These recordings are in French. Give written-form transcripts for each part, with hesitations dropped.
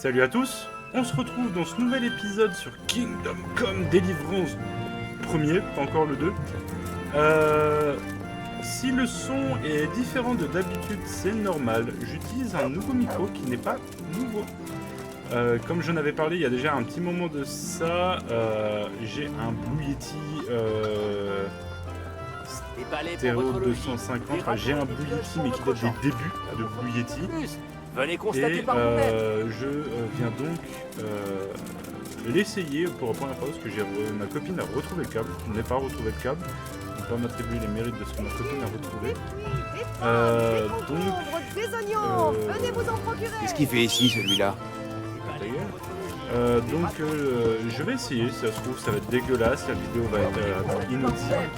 Salut à tous, on se retrouve dans ce nouvel épisode sur Kingdom Come Deliverance premier, pas encore le 2. Si le son est différent de d'habitude, c'est normal. J'utilise un nouveau micro qui n'est pas nouveau. Comme j'en avais parlé il y a déjà un petit moment de ça, j'ai un Blue Yeti Stereo 250. Enfin, j'ai un Blue Yeti mais qui date des débuts de Blue Yeti. Venez constater Et par vous-même. je viens donc l'essayer pour la première fois parce que ma copine a retrouvé le câble. Je n'ai pas retrouvé le câble. Je ne vais pas m'attribuer les mérites de ce que ma copine a retrouvé. Des oignons, venez vous en procurer. Qu'est-ce qu'il fait ici, celui-là? Je vais essayer. Si ça se trouve, ça va être dégueulasse. La vidéo va être inaudible.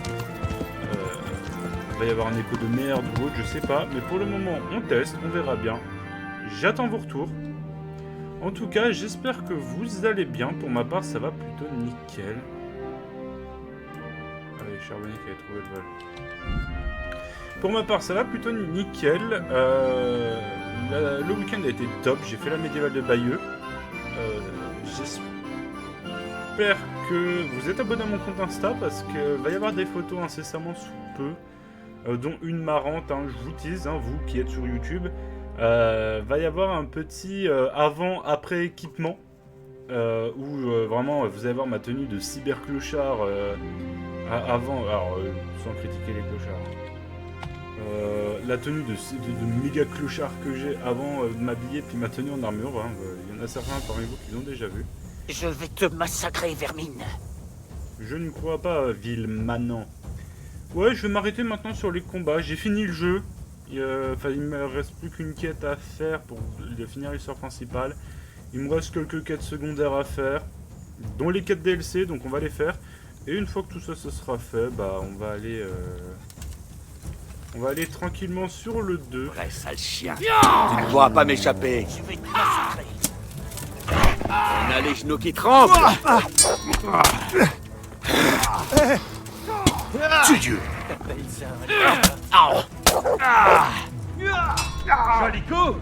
Il va y avoir un écho de merde ou autre, je sais pas. Mais pour le moment, on teste, on verra bien. J'attends vos retours. En tout cas, j'espère que vous allez bien. Pour ma part, ça va plutôt nickel. Allez, Charbonnier qui avait trouvé le vol. Pour ma part, ça va plutôt nickel. Le week-end a été top. J'ai fait la médiévale de Bayeux. J'espère que vous êtes abonné à mon compte Insta parce qu'il va y avoir des photos incessamment sous peu. Dont une marrante, hein, je vous tease, hein, vous qui êtes sur YouTube. Va y avoir un petit avant-après équipement où vraiment vous allez voir ma tenue de cyberclochard avant, alors sans critiquer les clochards, la tenue de méga clochard que j'ai avant de m'habiller, puis ma tenue en armure, hein, il y en a certains parmi vous qui l'ont déjà vu. Je vais te massacrer, vermine. Je ne crois pas, vil manant. Ouais, je vais m'arrêter maintenant sur les combats, j'ai fini le jeu. Il me reste plus qu'une quête à faire pour finir l'histoire principale. Il me reste quelques quêtes secondaires à faire, dont les quêtes DLC, donc on va les faire. Et une fois que tout ça se sera fait, bah on va aller tranquillement sur le 2. Vrai sale chien. Tu ne pourras pas m'échapper. Je vais te massacrer. On a les genoux qui tremblent. Tue Dieu. Joli coup.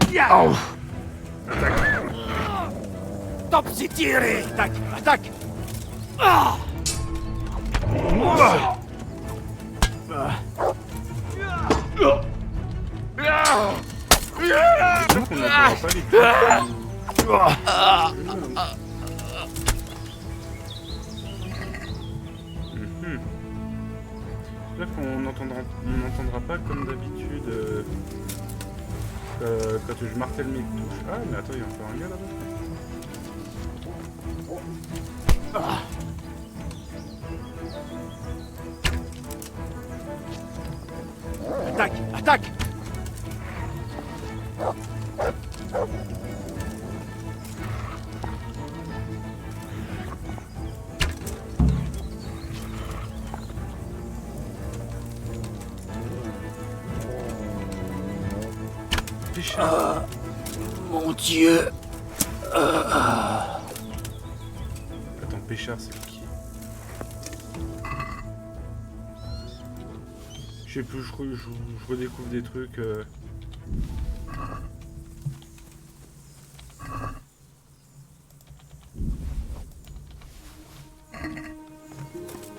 Top c'est tiré. Attaque, attaque. J'espère qu'on n'entendra pas les coups. J'espère qu'on n'entendra pas comme d'habitude quand je martèle mes touches. Ah mais attends, il y a encore un gars là-bas. Attaque, attaque. Péchard. Mon Dieu. Attends, Péchard, c'est qui? Je sais plus, je redécouvre des trucs.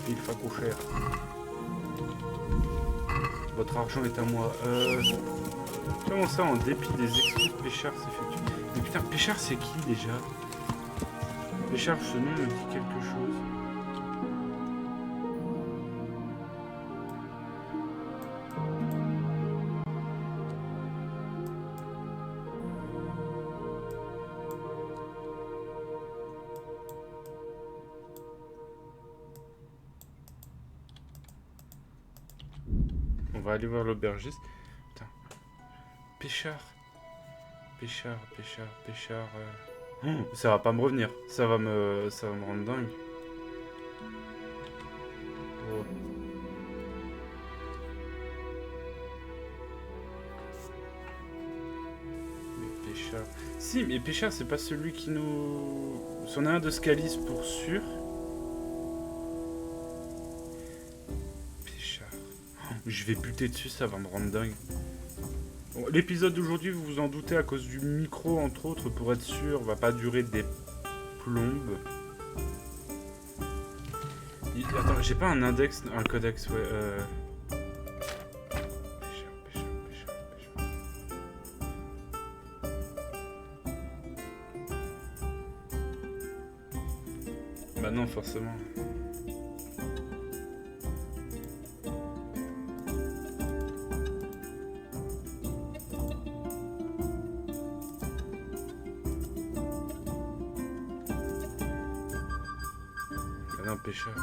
Il faut cher. Votre argent est à moi. Comment ça, en dépit des exclus de Péchard s'effectue? Mais putain, Péchard c'est qui déjà? Péchard, ce nom me dit quelque chose. On va aller voir l'aubergiste. Putain. Péchard. Ça va pas me revenir. Ça va me rendre dingue. Oh. Mais Péchard. Si, mais Péchard, c'est pas celui qui nous. C'en a un de Scalis pour sûr. Je vais buter dessus, ça va me rendre dingue. Bon, l'épisode d'aujourd'hui, vous vous en doutez, à cause du micro, entre autres, pour être sûr, va pas durer des plombes. Attends, j'ai pas un index, un codex, ouais, Pêcheur. Bah non, forcément. Bah non, pêcheur.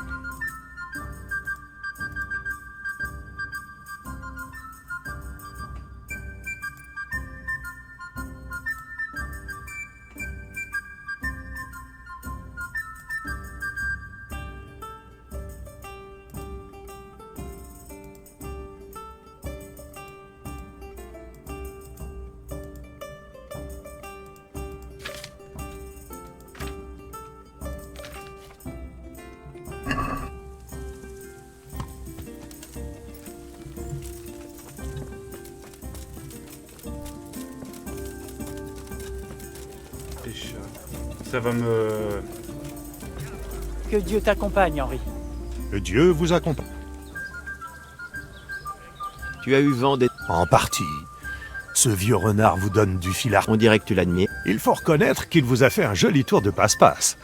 Pêcheur. Ça va me... Que Dieu t'accompagne, Henri. Que Dieu vous accompagne. Tu as eu vent des... En partie. Ce vieux renard vous donne du fil à... On dirait que tu l'admires. Il faut reconnaître qu'il vous a fait un joli tour de passe-passe.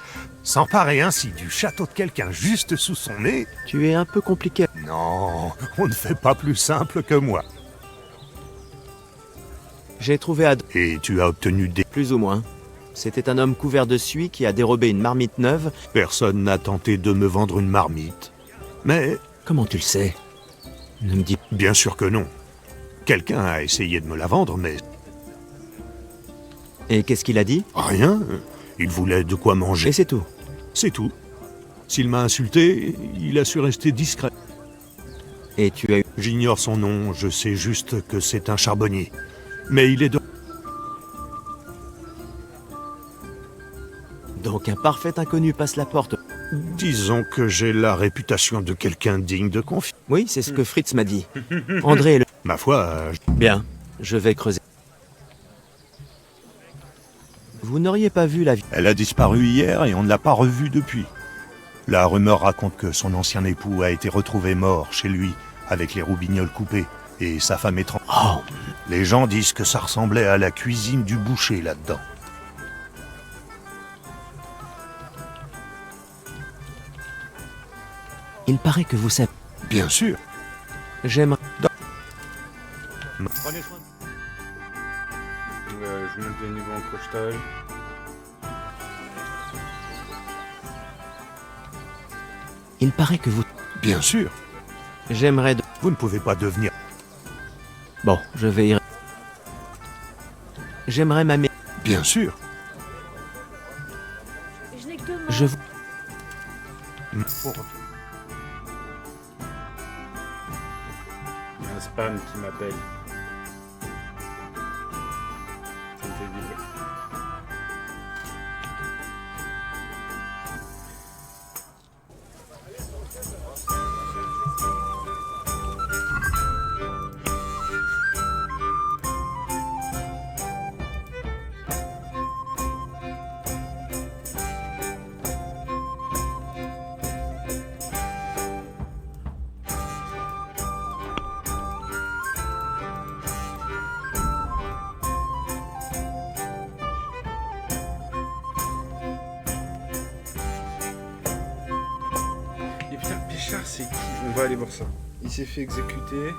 S'emparer ainsi du château de quelqu'un juste sous son nez... Tu es un peu compliqué. Non, on ne fait pas plus simple que moi. J'ai trouvé à... Et tu as obtenu des... Plus ou moins. C'était un homme couvert de suie qui a dérobé une marmite neuve. Personne n'a tenté de me vendre une marmite. Mais... Comment tu le sais? Ne me dis... Bien sûr que non. Quelqu'un a essayé de me la vendre, mais... Et qu'est-ce qu'il a dit? Rien. Il voulait de quoi manger. Et c'est tout. C'est tout. S'il m'a insulté, il a su rester discret. Et tu as eu... J'ignore son nom, je sais juste que c'est un charbonnier. Mais il est de... Donc un parfait inconnu passe la porte. Disons que j'ai la réputation de quelqu'un digne de confiance. Oui, c'est ce que Fritz m'a dit. André est le... Ma foi, Bien, je vais creuser. Vous n'auriez pas vu la vie... elle a disparu hier et on ne l'a pas revue depuis. La rumeur raconte que son ancien époux a été retrouvé mort chez lui, avec les roubignoles coupées, et sa femme étrange. Oh, Les gens disent que ça ressemblait à la cuisine du boucher là-dedans. il paraît que vous savez... Bien sûr. J'aimerais... Prenez soin. je monte des niveaux en crochetage. Il paraît que vous... Bien sûr. J'aimerais... Vous ne pouvez pas devenir... Bon, je vais y... J'aimerais m'amé... Bien sûr. Je n'ai que deux mains. Je vous... Il y a un spam qui m'appelle. Ça me fait vibrer. Et putain, Pichard, c'est qui? On va aller voir ça. Il s'est fait exécuter.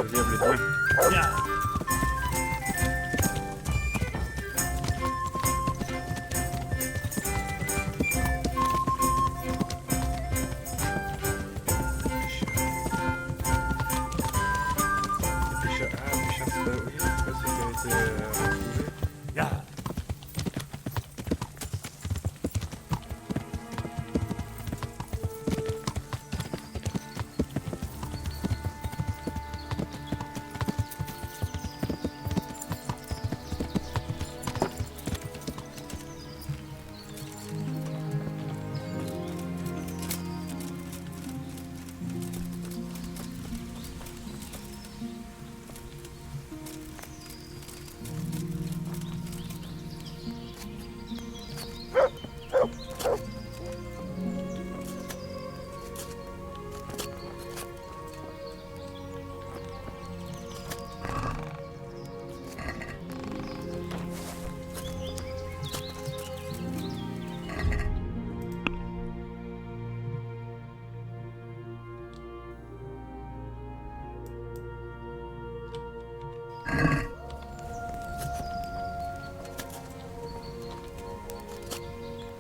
Le diable est bien. Pichard, ah, Pichard, c'est c'est... Ya.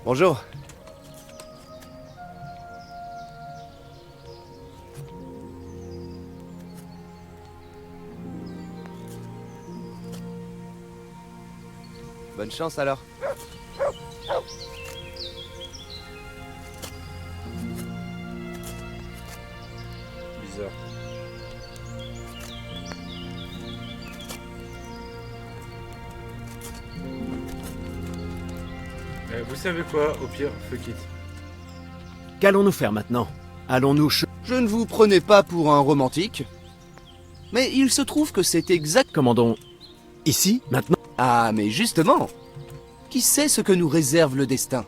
Bonjour. Bonne chance alors. Bizarre. Vous savez quoi, au pire, fuck it. Qu'allons-nous faire maintenant? Allons-nous Je ne vous prenais pas pour un romantique. Mais il se trouve que c'est exact... Commandons ici, maintenant? Ah, mais justement. Qui sait ce que nous réserve le destin?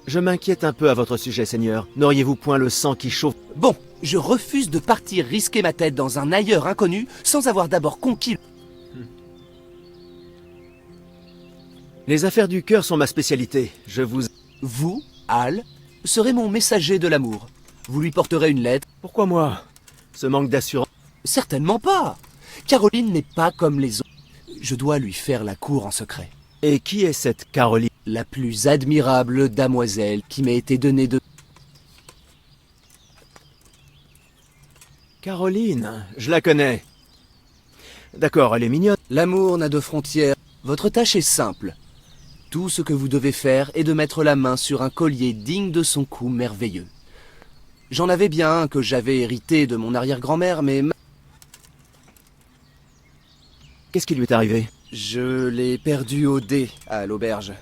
Je m'inquiète un peu à votre sujet, Seigneur. N'auriez-vous point le sang qui chauffe? Bon, je refuse de partir risquer ma tête dans un ailleurs inconnu sans avoir d'abord conquis... Les affaires du cœur sont ma spécialité. Je vous... Vous, Hal, serez mon messager de l'amour. Vous lui porterez une lettre. Pourquoi moi? Ce manque d'assurance... Certainement pas. Caroline n'est pas comme les autres. Je dois lui faire la cour en secret. Et qui est cette Caroline? La plus admirable damoiselle qui m'a été donnée de... Caroline, je la connais. D'accord, elle est mignonne. L'amour n'a de frontières. Votre tâche est simple. Tout ce que vous devez faire est de mettre la main sur un collier digne de son cou merveilleux. J'en avais bien un que j'avais hérité de mon arrière-grand-mère, mais... Qu'est-ce qui lui est arrivé? Je l'ai perdu au dé à l'auberge.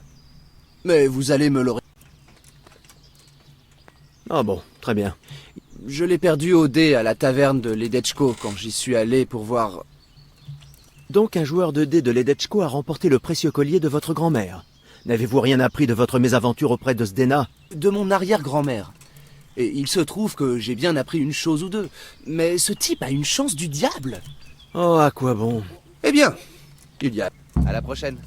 Mais vous allez me le... Ah bon, très bien. Je l'ai perdu au dé à la taverne de Ledechko quand j'y suis allé pour voir... Donc un joueur de dés de Ledechko a remporté le précieux collier de votre grand-mère. N'avez-vous rien appris de votre mésaventure auprès de Zdena? De mon arrière-grand-mère. Et il se trouve que j'ai bien appris une chose ou deux. Mais ce type a une chance du diable. Oh, à quoi bon? Eh bien, il y a... À la prochaine.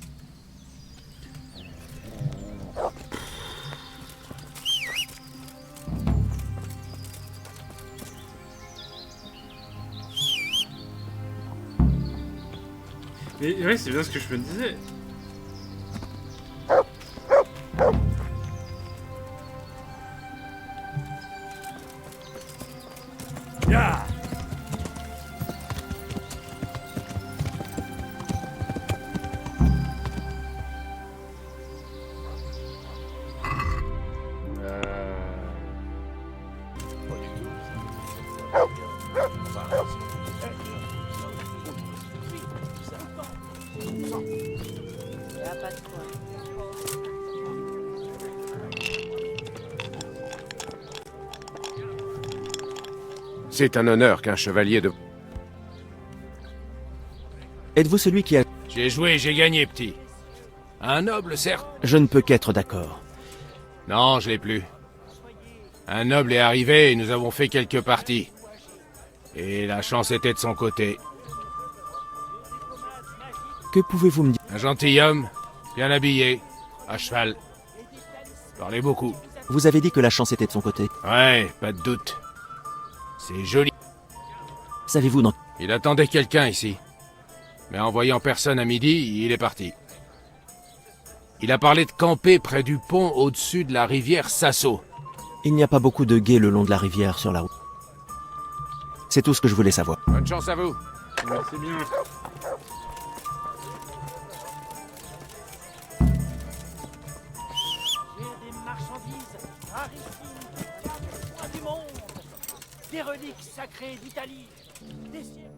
Mais ouais, c'est bien ce que je me disais. Ya. Y a pas de quoi. C'est un honneur qu'un chevalier de... Êtes-vous celui qui a... J'ai joué, j'ai gagné, petit. Un noble, certes. Je ne peux qu'être d'accord. Non, je l'ai plus. Un noble est arrivé et nous avons fait quelques parties. Et la chance était de son côté. Que pouvez-vous me dire? Un gentilhomme, bien habillé, à cheval. Parlait beaucoup. Vous avez dit que la chance était de son côté. Ouais, pas de doute. C'est joli. Savez-vous dans... Il attendait quelqu'un ici. Mais en voyant personne à midi, il est parti. Il a parlé de camper près du pont au-dessus de la rivière Sasso. Il n'y a pas beaucoup de guets le long de la rivière sur la route. C'est tout ce que je voulais savoir. Bonne chance à vous. Merci bien. Des reliques sacrées d'Italie. Des cieux.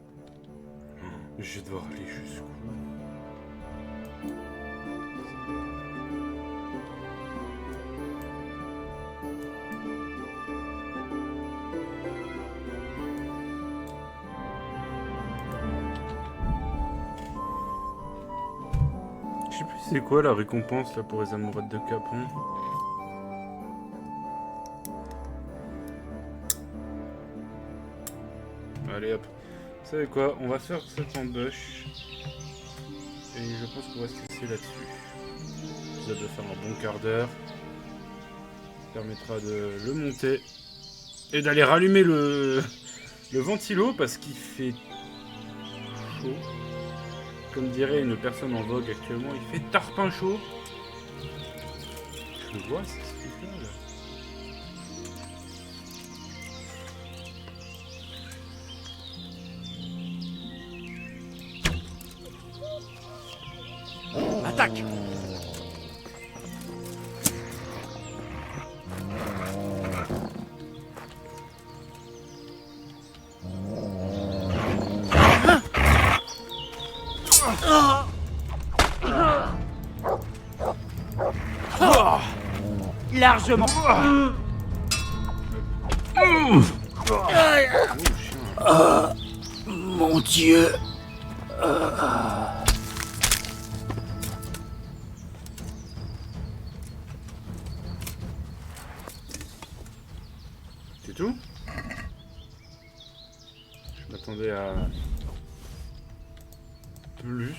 Je vais devoir aller jusqu'où? Je sais plus c'est quoi la récompense là pour les amourettes de Capron. Allez hop. Vous savez quoi? On va faire cette ambush. Et je pense qu'on va se laisser là-dessus. Ça doit faire un bon quart d'heure. Ça permettra de le monter. Et d'aller rallumer le ventilo parce qu'il fait chaud. Comme dirait une personne en vogue actuellement, il fait tarpin chaud. Je le vois, c'est ce truc-là, là. Attaque! Largement. Mon Dieu. C'est tout? Je m'attendais à plus.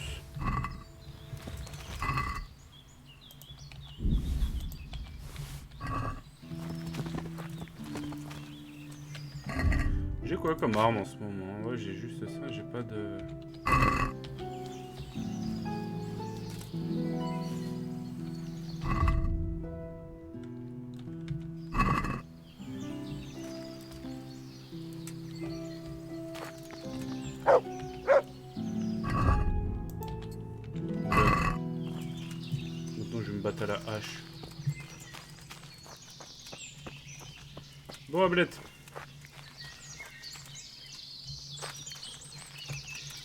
J'ai quoi comme arme en ce moment? Ouais, j'ai juste ça, j'ai pas de... Maintenant je vais me battre à la hache. Bon, Ablette.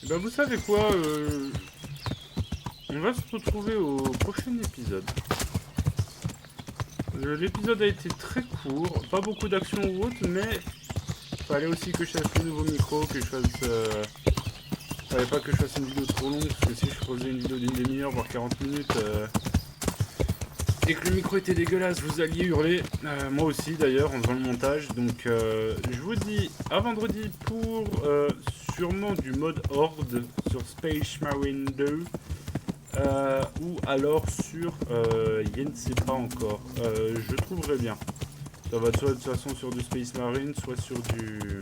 Ben vous savez quoi, on va se retrouver au prochain épisode. L'épisode a été très court, pas beaucoup d'action ou autre, mais fallait aussi que je fasse le nouveau micro, que je fasse... fallait pas que je fasse une vidéo trop longue, parce que si je faisais une vidéo d'une demi-heure, voire 40 minutes, et que le micro était dégueulasse, vous alliez hurler. Moi aussi d'ailleurs, en faisant le montage. Donc je vous dis à vendredi pour sûrement du mode Horde sur Space Marine 2. Ou alors sur... je ne sais pas encore. Je trouverai bien. Ça va soit de toute façon sur du Space Marine, soit sur du...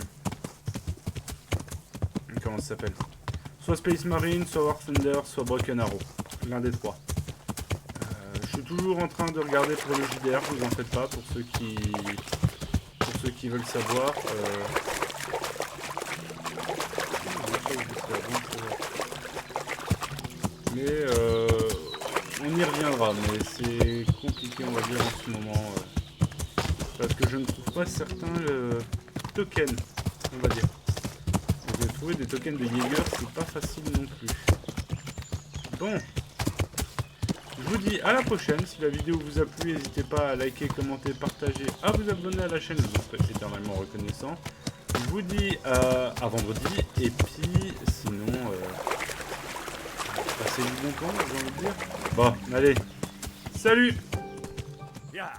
Comment ça s'appelle? Soit Space Marine, soit War Thunder, soit Broken Arrow. L'un des trois. Je suis toujours en train de regarder pour le JDR, vous en faites pas, pour ceux qui veulent savoir. Mais on y reviendra, mais c'est compliqué on va dire en ce moment. Parce que je ne trouve pas certains tokens, on va dire. De trouver des tokens de Jaeger, c'est pas facile non plus. Bon. Je vous dis à la prochaine. Si la vidéo vous a plu, n'hésitez pas à liker, commenter, partager, à vous abonner à la chaîne, je vous serai éternellement reconnaissant. Je vous dis à vendredi, et puis sinon, passez du bon temps, j'ai envie de dire. Bon, allez, salut! Yeah.